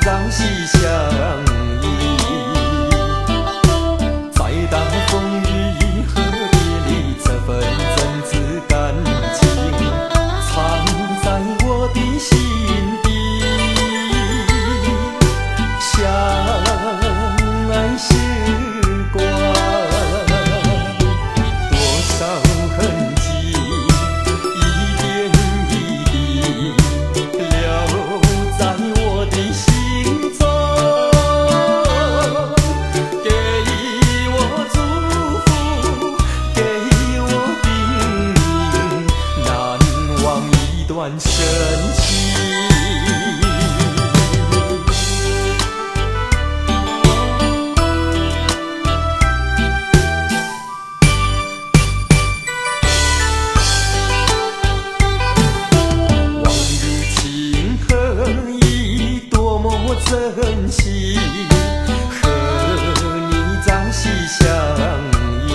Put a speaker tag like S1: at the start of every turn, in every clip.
S1: 朝夕相依。再大风雨和别离，这份真挚感情藏在我的心底。相爱时光，多少痕迹，一点一滴留在我的心中，给我祝福，给我叮咛，难忘一段深情。珍惜和你朝夕相依，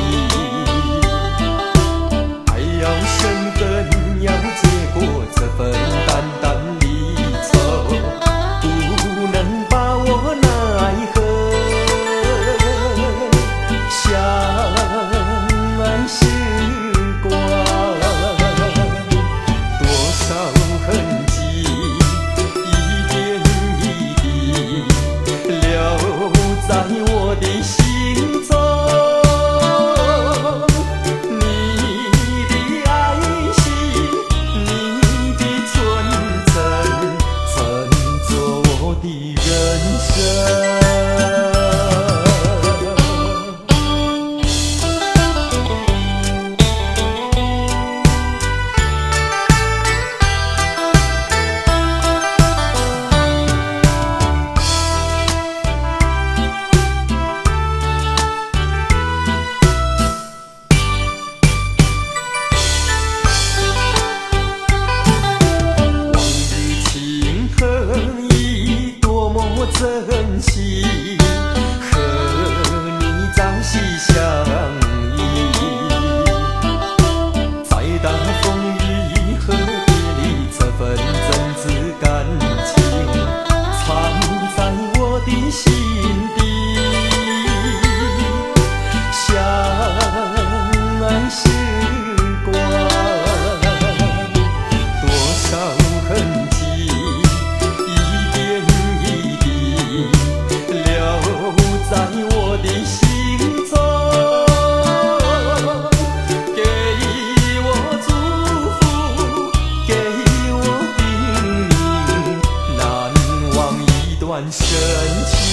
S1: 爱要生根，要结果，这份淡淡离愁不能把我奈何。相爱时光，多少痕迹，在我的心中，你的爱心，你的纯真，衬作我的人生。珍惜和你朝夕相依，再大风雨和别离，这份真挚感情藏在我的心底。相爱时光，多少痕迹，在我的心中，给我祝福，给我叮咛，难忘一段深情。